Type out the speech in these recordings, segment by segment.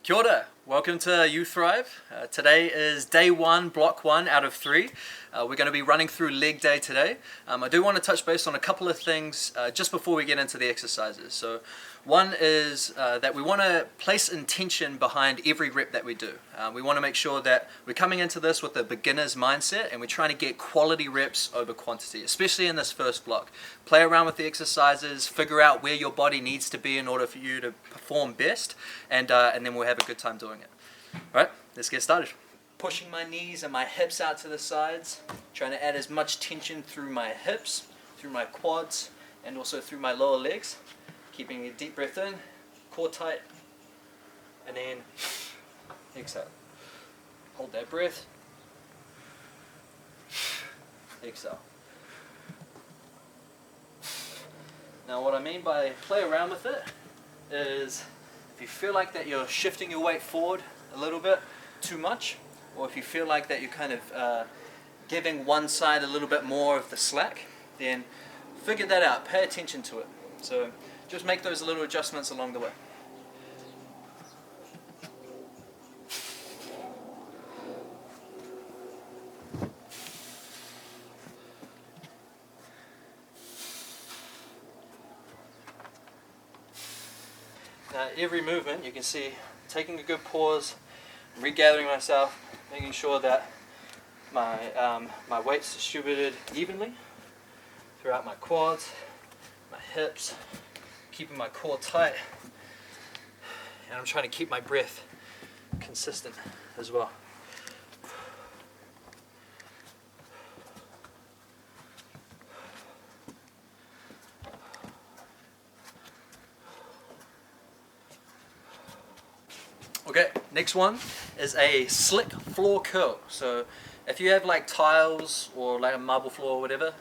Kia ora. Welcome to UThrive. Today is day 1, block 1 out of 3. We're going to be running through leg day today. I do want to touch base on a couple of things just before we get into the exercises. So one is that we want to place intention behind every rep that we do. We want to make sure that we're coming into this with a beginner's mindset and we're trying to get quality reps over quantity, especially in this first block. Play around with the exercises, figure out where your body needs to be in order for you to perform best, and then we'll have a good time doing it. Alright, let's get started. Pushing my knees and my hips out to the sides, trying to add as much tension through my hips, through my quads, and also through my lower legs. Keeping a deep breath in, core tight, and then exhale. Hold that breath. Exhale. Now what I mean by play around with it is if you feel like that you're shifting your weight forward a little bit too much, or if you feel like that you're kind of giving one side a little bit more of the slack, then figure that out, pay attention to it. So just make those little adjustments along the way. Now every movement you can see, taking a good pause, regathering myself, making sure that my weight's distributed evenly throughout my quads, my hips, keeping my core tight, and I'm trying to keep my breath consistent as well. Okay, next one is a slick floor curl. So if you have like tiles or like a marble floor or whatever,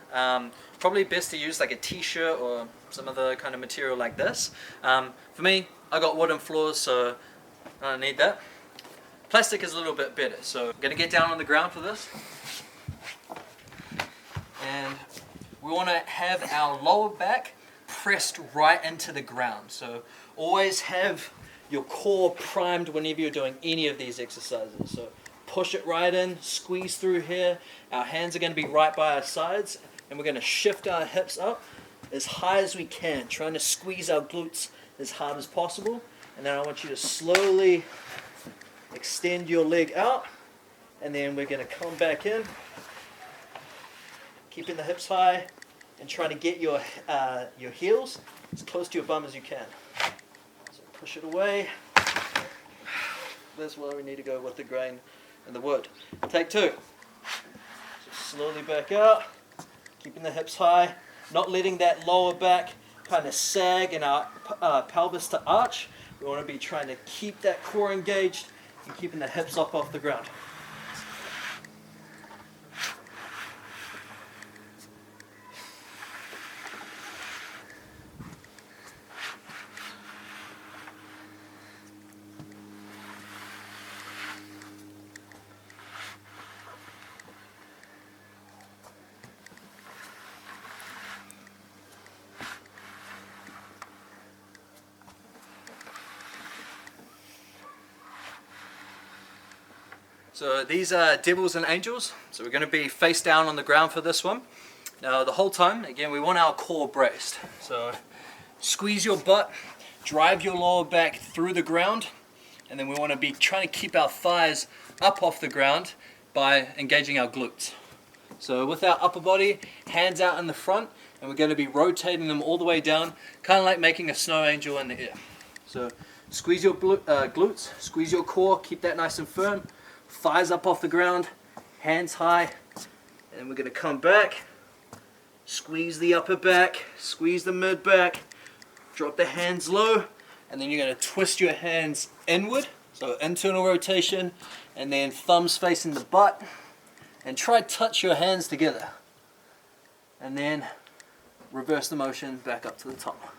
probably best to use like a t-shirt or some other kind of material like this. For me, I got wooden floors, so I don't need that. Plastic is a little bit better, so I'm going to get down on the ground for this. And we want to have our lower back pressed right into the ground. So always have your core primed whenever you're doing any of these exercises. So push it right in, squeeze through here. Our hands are going to be right by our sides, and we're going to shift our hips up as high as we can, trying to squeeze our glutes as hard as possible. And then I want you to slowly extend your leg out, and then we're going to come back in, keeping the hips high and trying to get your heels as close to your bum as you can. So push it away. That's where we need to go with the grain and the wood. Take 2. So slowly back out, keeping the hips high, not letting that lower back kind of sag and our pelvis to arch. We want to be trying to keep that core engaged and keeping the hips up off the ground. So these are devils and angels, so we're going to be face down on the ground for this one. Now the whole time, again, we want our core braced. So squeeze your butt, drive your lower back through the ground, and then we want to be trying to keep our thighs up off the ground by engaging our glutes. So with our upper body, hands out in the front, and we're going to be rotating them all the way down, kind of like making a snow angel in the air. So squeeze your glutes, squeeze your core, keep that nice and firm. Thighs up off the ground, hands high, and we're going to come back, squeeze the upper back, squeeze the mid back, drop the hands low, and then you're going to twist your hands inward, so internal rotation, and then thumbs facing the butt, and try to touch your hands together, and then reverse the motion back up to the top.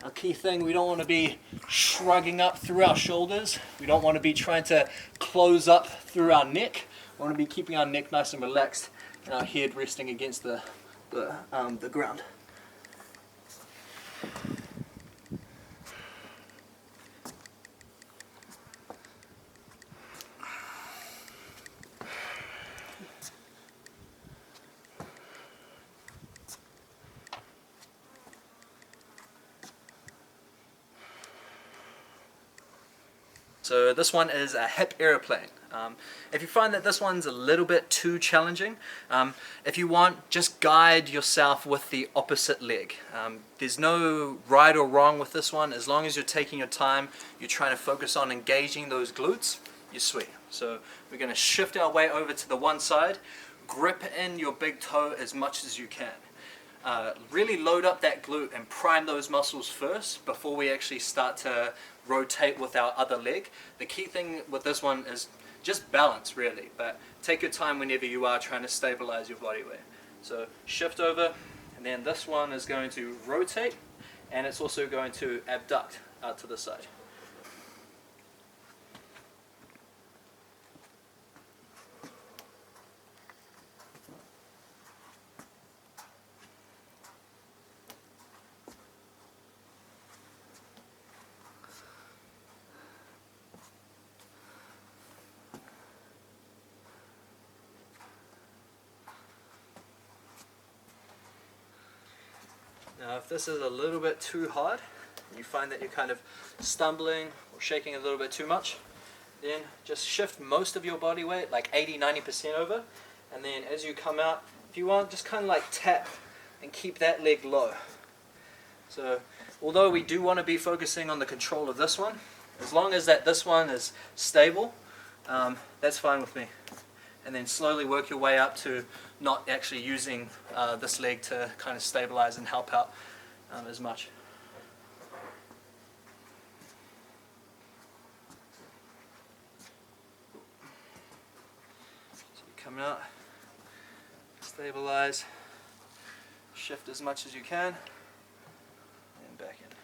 A key thing, we don't want to be shrugging up through our shoulders. We don't want to be trying to close up through our neck. We want to be keeping our neck nice and relaxed and our head resting against the ground. So this one is a hip aeroplane. If you find that this one's a little bit too challenging, if you want, just guide yourself with the opposite leg. There's no right or wrong with this one. As long as you're taking your time, you're trying to focus on engaging those glutes, you're sweet. So we're going to shift our weight over to the one side, grip in your big toe as much as you can. Really load up that glute and prime those muscles first before we actually start to rotate with our other leg. The key thing with this one is just balance, really, but take your time whenever you are trying to stabilize your body weight. So shift over, and then this one is going to rotate, and it's also going to abduct out to the side. Now if this is a little bit too hard, you find that you're kind of stumbling or shaking a little bit too much, then just shift most of your body weight, like 80-90% over, and then as you come out, if you want, just kind of like tap and keep that leg low. So although we do want to be focusing on the control of this one, as long as this one is stable, that's fine with me. And then slowly work your way up to not actually using this leg to kind of stabilize and help out as much. So you come out, stabilize, shift as much as you can, and back in.